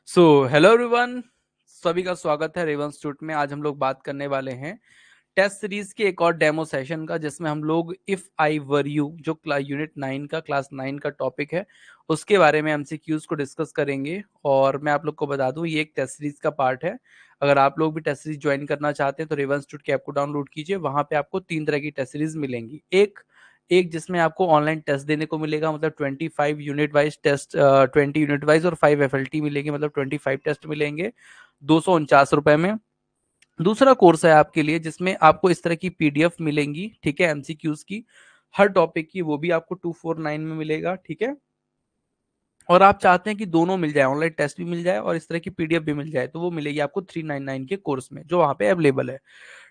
So hello everyone, सभी का स्वागत है रेवन इंस्टीट्यूट में। आज हम लोग बात करने वाले हैं टेस्ट सीरीज के एक और डेमो सेशन का, जिसमें हम लोग इफ आई वर यू जो यूनिट 9 का क्लास 9 का टॉपिक है उसके बारे में एमसीक्यूज को डिस्कस करेंगे। और मैं आप लोग को बता दूं, ये एक टेस्ट सीरीज का पार्ट है। अगर आप लोग भी टेस्ट सीरीज ज्वाइन करना चाहते हैं तो रेवन इंस्टीट्यूट के ऐप को डाउनलोड कीजिए। वहां पे आपको 3 तरह की टेस्ट सीरीज मिलेंगी। एक एक जिसमें आपको ऑनलाइन टेस्ट देने को मिलेगा, मतलब 20 यूनिट वाइज और 5 FLT मिलेगी, मतलब 25 टेस्ट मिलेंगे 249 रुपए में। दूसरा कोर्स है आपके लिए जिसमें आपको इस तरह की पीडीएफ मिलेंगी, ठीक है, एमसीक्यूज की हर टॉपिक की, वो भी आपको 249 में मिलेगा, ठीक है। और आप चाहते हैं कि दोनों मिल जाए, ऑनलाइन टेस्ट भी मिल जाए और इस तरह की पीडीएफ भी मिल जाए, तो वो मिलेगी आपको 399 के कोर्स में, जो वहां पे अवेलेबल है।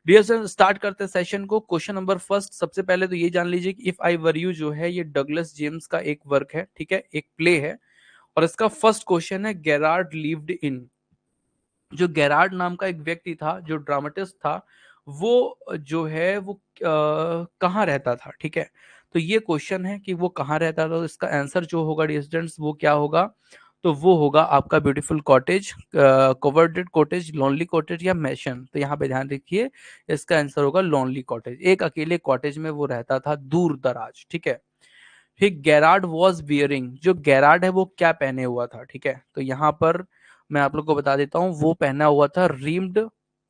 डियर सर, स्टार्ट करते हैं सेशन को। क्वेश्चन नंबर फर्स्ट, सबसे पहले तो ये जान लीजिए कि इफ आई वर यू जो है ये डगलस जेम्स का एक वर्क है, ठीक है, एक प्ले है। और इसका फर्स्ट क्वेश्चन है, गेरार्ड लिव्ड इन। जो गेरार्ड नाम का एक व्यक्ति था, जो ड्रामेटिस्ट था, वो जो है वो कहाँ रहता था, ठीक है। तो ये क्वेश्चन है कि वो कहाँ रहता था, तो इसका आंसर जो होगा डियर स्टूडेंट्स वो क्या होगा, तो वो होगा आपका beautiful cottage, covered cottage, lonely cottage या मैशन। तो यहाँ पे ध्यान रखिए, इसका आंसर होगा लोनली कॉटेज। एक अकेले कॉटेज में वो रहता था, दूर दराज, ठीक है। फिर गेरार्ड वॉज बियरिंग, जो गेरार्ड है वो क्या पहने हुआ था, ठीक है। तो यहाँ पर मैं आप लोग को बता देता हूँ, वो पहना हुआ था रीम्ड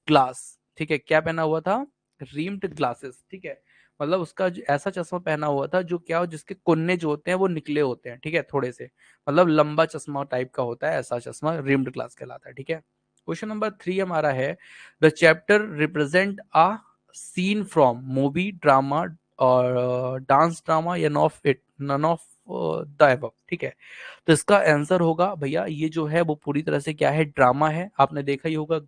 ग्लास, ठीक है। क्या पहना हुआ था? रीम्ड ग्लासेस, ठीक है। मतलब उसका ऐसा चश्मा पहना हुआ था जो क्या हो, जिसके कुन्ने जो होते हैं वो निकले होते हैं, ठीक है, थोड़े से, मतलब लंबा चश्मा टाइप का होता है, ऐसा चश्मा रिम्ड ग्लास कहलाता है, ठीक है। क्वेश्चन नंबर 3 हमारा है, the chapter represent a scene from movie, drama और डांस ड्रामा या नन ऑफ द अबव, ठीक है। तो इसका आंसर होगा भैया, ये जो है वो पूरी तरह से क्या है, ड्रामा है। आपने देखा ही होगा,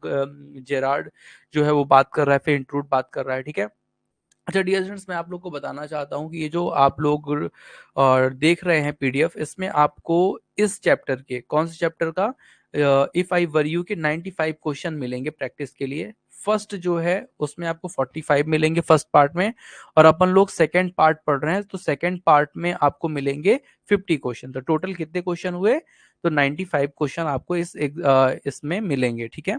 जेरार्ड जो है वो बात कर रहा है, फिर इंट्रूड बात कर रहा है, ठीक है। अच्छा डियर स्टूडेंट्स, मैं आप लोग को बताना चाहता हूँ कि ये जो आप लोग और देख रहे हैं पीडीएफ, इसमें आपको इस चैप्टर के, कौन से चैप्टर का, इफ आई वर यू के 95 क्वेश्चन मिलेंगे प्रैक्टिस के लिए। फर्स्ट जो है उसमें आपको 45 मिलेंगे फर्स्ट पार्ट में, और अपन लोग सेकंड पार्ट पढ़ रहे हैं, तो सेकंड पार्ट में आपको मिलेंगे 50 क्वेश्चन। तो टोटल कितने क्वेश्चन हुए? तो 95 क्वेश्चन आपको इसमें मिलेंगे, ठीक है,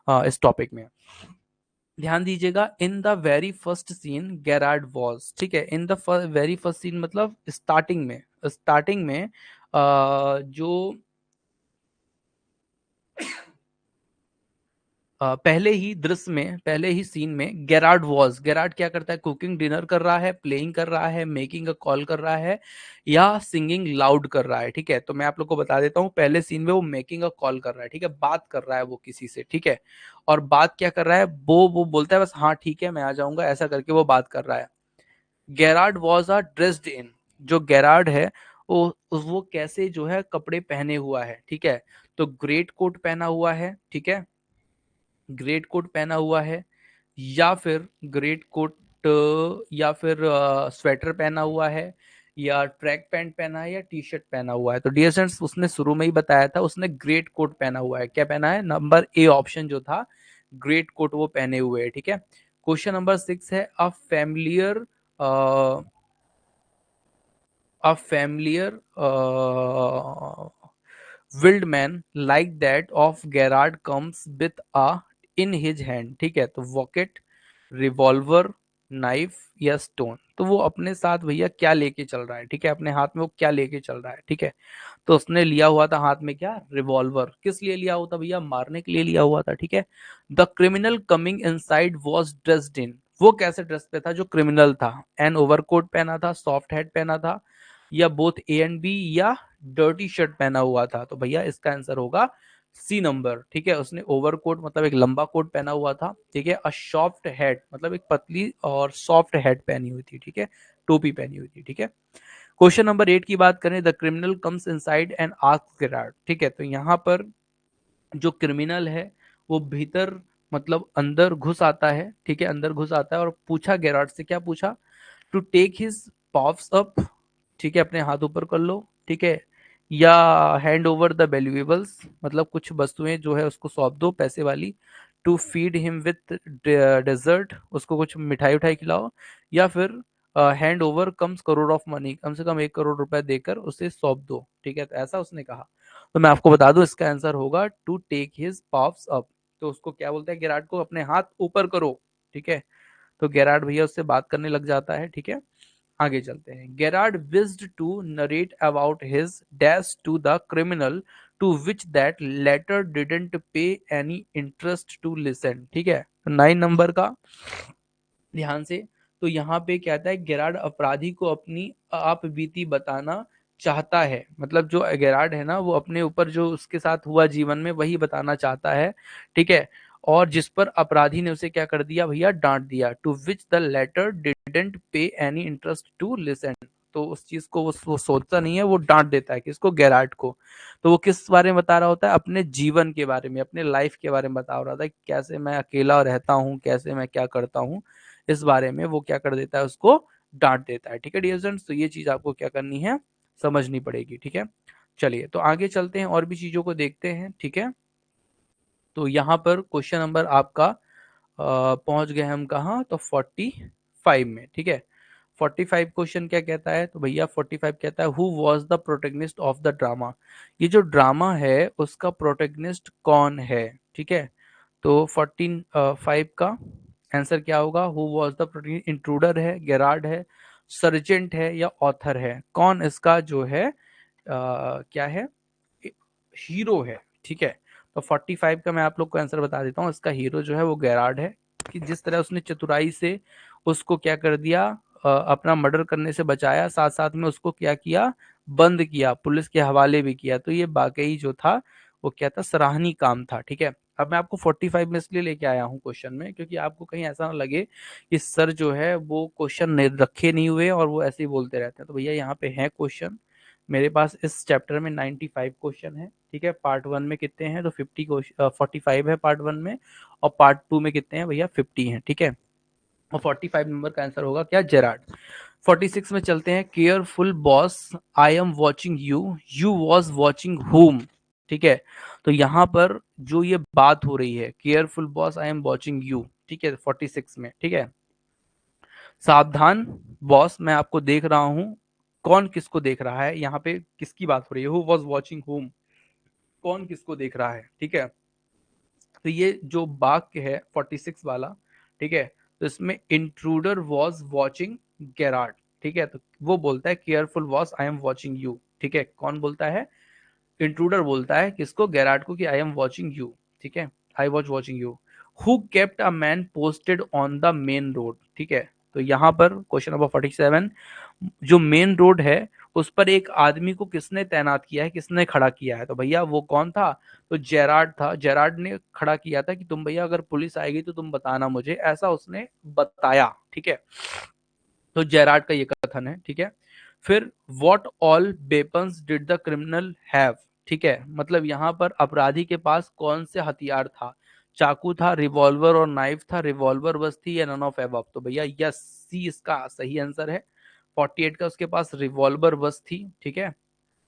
इस टॉपिक में। ध्यान दीजिएगा, in the very first scene Gerard was, ठीक है, in the very first scene मतलब स्टार्टिंग में जो पहले ही दृश्य में, पहले ही सीन में गेरार्ड वॉज, गेरार्ड क्या करता है, कुकिंग डिनर कर रहा है, प्लेइंग कर रहा है, मेकिंग अ कॉल कर रहा है, या सिंगिंग लाउड कर रहा है, ठीक है। तो मैं आप लोग को बता देता हूँ, पहले सीन में वो मेकिंग अ कॉल कर रहा है, ठीक है, बात कर रहा है वो किसी से, ठीक है। और बात क्या कर रहा है, वो बोलता है बस हाँ ठीक है मैं आ जाऊंगा, ऐसा करके वो बात कर रहा है। Gerard was a dressed in, जो गेरार्ड है वो कैसे जो है कपड़े पहने हुआ है, ठीक है। तो ग्रेट कोट पहना हुआ है, ठीक है, ग्रेट कोट पहना हुआ है, या फिर ग्रेट कोट, या फिर स्वेटर पहना हुआ है, या ट्रैक पैंट पहना है, या टी शर्ट पहना हुआ है। तो डियर फ्रेंड्स, उसने शुरू में ही बताया था, उसने ग्रेट कोट पहना हुआ है। क्या पहना है? नंबर ए ऑप्शन जो था, ग्रेट कोट वो पहने हुए है, ठीक है। क्वेश्चन नंबर 6 है, a familiar wildman like that of Gerard comes with a in his hand, ठीक है। तो वॉकेट, रिवॉल्वर, नाइफ या स्टोन। तो वो अपने साथ भैया क्या लेके चल रहा है, ठीक है, अपने हाथ में वो क्या लेके चल रहा है, ठीक है। तो उसने लिया हुआ था हाथ में क्या, रिवॉल्वर। किस लिए लिया हुआ था भैया? मारने के लिए लिया हुआ था, ठीक है। The criminal coming inside was dressed in, वो कैसे ड्रेस पे था जो क्रिमिनल था? एन ओवरकोट पहना था, सॉफ्ट हैट पहना था, या बोथ ए एंड बी, या डर्टी शर्ट पहना हुआ था। तो भैया इसका आंसर होगा सी नंबर, ठीक है। उसने ओवरकोट मतलब एक लंबा कोट पहना हुआ था, ठीक है। अ सॉफ्ट हैट मतलब एक पतली और सॉफ्ट हैट पहनी हुई थी, ठीक है, टोपी पहनी हुई थी, ठीक है। क्वेश्चन नंबर 8 की बात करें, the criminal comes inside and asks Gerard, ठीक है। तो यहाँ पर जो क्रिमिनल है वो भीतर मतलब अंदर घुस आता है, ठीक है, अंदर घुस आता है और पूछा गेरार्ड से, क्या पूछा? टू टेक हिज पॉफ्स अप, ठीक है, अपने हाथ ऊपर कर लो, ठीक है, या हैंड ओवर द वैल्यूएबल्स, मतलब कुछ वस्तुएं जो है उसको सौंप दो पैसे वाली, to feed him with dessert, उसको कुछ मिठाई उठाई खिलाओ, या फिर hand over comes crore of money, कम से कम 1 करोड़ रुपए देकर उसे सौंप दो, ठीक है, तो ऐसा उसने कहा। तो मैं आपको बता दूं इसका आंसर होगा टू टेक हिज पाव्स अप। तो उसको क्या बोलते हैं, गेरार्ड को अपने हाथ ऊपर करो, ठीक है। तो गेरार्ड भैया उससे बात करने लग जाता है, ठीक है। आगे चलते हैं। Gerard wished to narrate about his dash to the criminal to which that letter didn't pay any interest to listen, ठीक है। 9 नंबर का ध्यान से, तो यहाँ पे क्या आता है, गेरार्ड अपराधी को अपनी आप बीती बताना चाहता है, मतलब जो गेरार्ड है ना वो अपने ऊपर जो उसके साथ हुआ जीवन में वही बताना चाहता है, ठीक है। और जिस पर अपराधी ने उसे क्या कर दिया भैया, डांट दिया। To which the latter didn't pay any interest to listen, तो उस चीज को वो सोचता नहीं है, वो डांट देता है किसको, गेरार्ड को। तो वो किस बारे में बता रहा होता है, अपने जीवन के बारे में, अपने लाइफ के बारे में बता रहा था कि कैसे मैं अकेला रहता हूँ, कैसे मैं क्या करता हूँ, इस बारे में वो क्या कर देता है, उसको डांट देता है, ठीक है डियर स्टूडेंट्स। तो ये चीज आपको क्या करनी है, समझनी पड़ेगी, ठीक है। चलिए तो आगे चलते हैं और भी चीजों को देखते हैं, ठीक है। तो यहाँ पर क्वेश्चन नंबर आपका पहुंच गए हम कहाँ, तो 45 में, ठीक है। 45 क्वेश्चन क्या कहता है, तो भैया 45 कहता है who was the protagonist of the drama. ये जो ड्रामा है उसका प्रोटेगनिस्ट कौन है, ठीक है। तो 14 5 का आंसर क्या होगा, who was the protagonist, intruder है, गेरार्ड है, सर्जेंट है, या ऑथर है, कौन इसका जो है क्या है, हीरो है, ठीक है। तो 45 का मैं आप लोग को आंसर बता देता हूँ, इसका हीरो जो है वो गेरार्ड है, कि जिस तरह उसने चतुराई से उसको क्या कर दिया, अपना मर्डर करने से बचाया, साथ साथ में उसको क्या किया, बंद किया, पुलिस के हवाले भी किया, तो ये वाकई जो था वो क्या था, सराहनीय काम था, ठीक है। अब मैं आपको 45 में इसलिए लेके आया हूँ क्वेश्चन में, क्योंकि आपको कहीं ऐसा ना लगे कि सर जो है वो क्वेश्चन रखे नहीं हुए और वो ऐसे ही बोलते रहते हैं। तो भैया यहाँ पे है क्वेश्चन मेरे पास, इस चैप्टर में 95 क्वेश्चन है, ठीक है। पार्ट 1 में कितने हैं, तो 45 है पार्ट 1 में, और पार्ट 2 में कितने हैं भैया, 50 हैं, ठीक है। और 45 नंबर का आंसर होगा क्या, जेरार्ड। 46 में चलते हैं। Careful boss I am watching you, you was watching home, ठीक है। तो यहां पर जो ये बात हो रही है, careful boss I am watching you, ठीक है, 46 में, ठीक है। सावधान बॉस, मैं आपको देख रहा हूं, कौन किसको देख रहा है, यहाँ पे किसकी बात हो रही है, हु वॉज वॉचिंग होम, कौन किसको देख रहा है, ठीक है। तो ये जो वाक्य है 46 वाला, ठीक है, तो इसमें इंट्रूडर वॉज वॉचिंग गेरार्ड, ठीक है। तो वो बोलता है careful was I am watching you, ठीक है। कौन बोलता है, इंट्रूडर बोलता है किसको, गेरार्ड को, कि आई एम वॉचिंग यू, ठीक है, I was watching you. Who kept a man posted on the main road, ठीक है। तो यहाँ पर क्वेश्चन नंबर 47, जो मेन रोड है उस पर एक आदमी को किसने तैनात किया है, किसने खड़ा किया है, तो भैया वो कौन था, तो जेरार्ड था। जेरार्ड ने खड़ा किया था कि तुम भैया अगर पुलिस आएगी तो तुम बताना मुझे, ऐसा उसने बताया, ठीक है। तो जेरार्ड का ये कथन है, ठीक है। फिर what all weapons did the criminal have, ठीक है, मतलब यहाँ पर अपराधी के पास कौन से हथियार था, चाकू था, रिवॉल्वर और नाइफ था, रिवॉल्वर बस थी, या नन ऑफ एबव। तो भैया यस, सी इसका सही आंसर है। 48 का उसके पास रिवॉल्वर बस थी, ठीक है।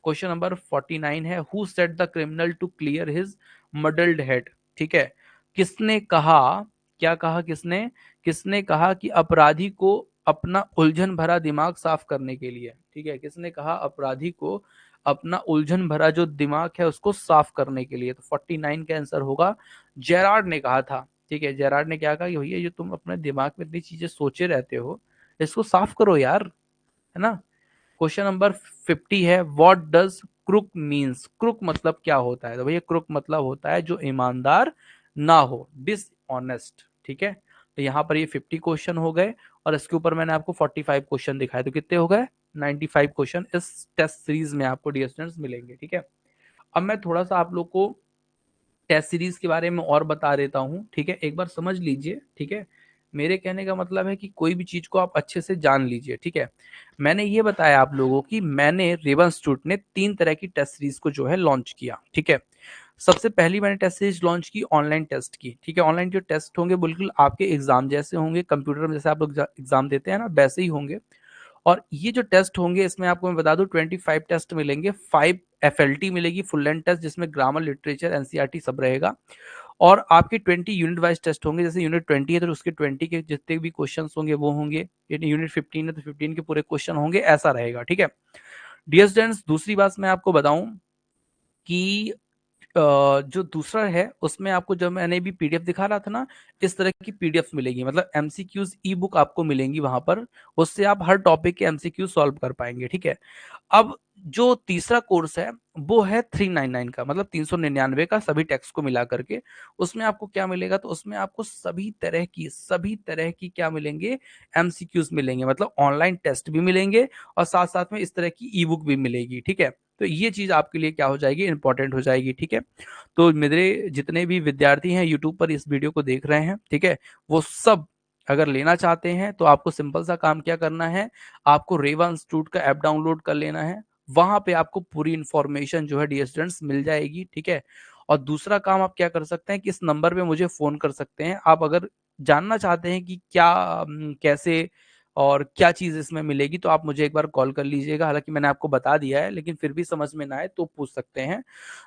क्वेश्चन नंबर 49 है who set the criminal to clear his muddled head, ठीक है। किसने कहा, क्या कहा किसने, किसने कहा कि अपराधी को अपना उलझन भरा दिमाग साफ करने के लिए, ठीक है, किसने कहा अपराधी को अपना उलझन भरा जो दिमाग है उसको साफ करने के लिए, तो 49 का आंसर होगा जेरार्ड ने कहा था, ठीक है। जेरार्ड ने क्या कहा कि भैया जो तुम अपने दिमाग में इतनी चीजें सोचे रहते हो इसको साफ करो यार, है ना। क्वेश्चन नंबर 50 है what does crook means, crook मतलब क्या होता है, तो भैया क्रुक मतलब होता है जो ईमानदार ना हो, डिसऑनेस्ट, ठीक है। तो यहाँ पर ये 50 क्वेश्चन हो गए, और इसके ऊपर मैंने आपको 45 क्वेश्चन दिखाए, तो कितने हो गए, 95 क्वेश्चन इस टेस्ट सीरीज में आपको डियर स्टूडेंट्स मिलेंगे, ठीक है। अब मैं थोड़ा सा आप लोग को टेस्ट सीरीज के बारे में और बता देता हूँ, ठीक है, एक बार समझ लीजिए, ठीक है। मेरे कहने का मतलब है कि कोई भी चीज को आप अच्छे से जान लीजिए, ठीक है। मैंने ये बताया आप लोगों की, मैंने रेवन इंस्टीट्यूट ने 3 तरह की टेस्ट सीरीज को जो है लॉन्च किया, ठीक है। सबसे पहली मैंने टेस्ट सीरीज लॉन्च की ऑनलाइन टेस्ट की, ठीक है। ऑनलाइन जो टेस्ट होंगे बिल्कुल आपके एग्जाम जैसे होंगे, कंप्यूटर में जैसे आप लोग एग्जाम देते हैं ना वैसे ही होंगे। और ये जो टेस्ट होंगे इसमें आपको मैं बता दूं 25 टेस्ट मिलेंगे, 5 FLT मिलेगी, फुल लेंथ टेस्ट, जिसमें ग्रामर, लिटरेचर, एनसीईआरटी सब रहेगा। और आपके 20 यूनिट वाइज टेस्ट होंगे। जैसे यूनिट 20 है तो उसके 20 के जितने भी क्वेश्चन होंगे वो होंगे, यूनिट 15 है तो 15 के पूरे क्वेश्चन होंगे, ऐसा रहेगा। ठीक है डियर स्टूडेंट्स, दूसरी बात मैं आपको बताऊं कि जो दूसरा है उसमें आपको, जब मैंने भी पीडीएफ दिखा रहा था ना, इस तरह की पीडीएफ मिलेगी, मतलब एमसीक्यूज ई बुक आपको मिलेंगी वहां पर। उससे आप हर टॉपिक के एमसीक्यू सॉल्व कर पाएंगे। ठीक है अब जो तीसरा कोर्स है वो है 399 का, मतलब 399 का सभी टेक्स्ट को मिला करके। उसमें आपको क्या मिलेगा, तो उसमें आपको सभी तरह की क्या मिलेंगे, एमसीक्यूज मिलेंगे, मतलब ऑनलाइन टेस्ट भी मिलेंगे और साथ साथ में इस तरह की ई बुक भी मिलेगी। ठीक है तो ये चीज आपके लिए क्या हो जाएगी, इंपॉर्टेंट हो जाएगी। ठीक है तो मेरे जितने भी विद्यार्थी हैं यूट्यूब पर इस वीडियो को देख रहे हैं, ठीक है वो सब अगर लेना चाहते हैं तो आपको सिंपल सा काम क्या करना है, आपको रेवा इंस्टीट्यूट का ऐप डाउनलोड कर लेना है। वहां पे आपको पूरी इंफॉर्मेशन जो है डियर स्टूडेंट्स मिल जाएगी। ठीक है और दूसरा काम आप क्या कर सकते हैं कि इस नंबर पे मुझे फोन कर सकते हैं, आप अगर जानना चाहते हैं कि क्या कैसे और क्या चीज इसमें मिलेगी, तो आप मुझे एक बार कॉल कर लीजिएगा। हालांकि मैंने आपको बता दिया है, लेकिन फिर भी समझ में ना आए तो पूछ सकते हैं।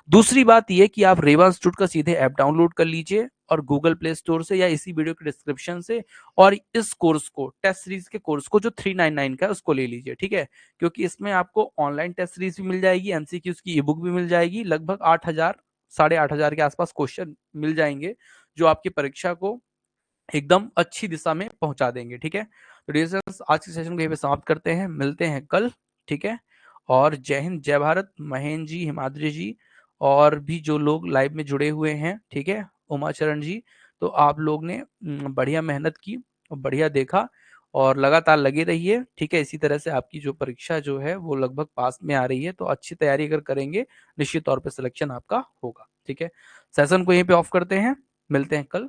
दूसरी बात यह कि आप रेवा इंस्टीट्यूट का सीधे ऐप डाउनलोड कर लीजिए और गूगल प्ले स्टोर से या इसी वीडियो के डिस्क्रिप्शन से, और इस कोर्स को, टेस्ट सीरीज के कोर्स को जो 399 का है उसको ले लीजिए। ठीक है क्योंकि इसमें आपको ऑनलाइन टेस्ट सीरीज भी मिल जाएगी, एमसीक्यूज की ई बुक भी मिल जाएगी, लगभग 8,000 8,500 के आसपास क्वेश्चन मिल जाएंगे जो आपकी परीक्षा को एकदम अच्छी दिशा में पहुंचा देंगे। ठीक है तो डियर स्टूडेंट्स, आज के सेशन को यहीं पे समाप्त करते हैं, मिलते हैं कल। ठीक है और जय हिंद जय भारत। महेंद्र जी, हिमाद्री जी और भी जो लोग लाइव में जुड़े हुए हैं, ठीक है उमाचरण जी, तो आप लोग ने बढ़िया मेहनत की और बढ़िया देखा और लगातार लगे रहिए। ठीक है इसी तरह से आपकी जो परीक्षा जो है वो लगभग पास में आ रही है, तो अच्छी तैयारी अगर करेंगे निश्चित तौर पे सिलेक्शन आपका होगा। ठीक है सेशन को यहीं पे ऑफ करते हैं, मिलते हैं कल।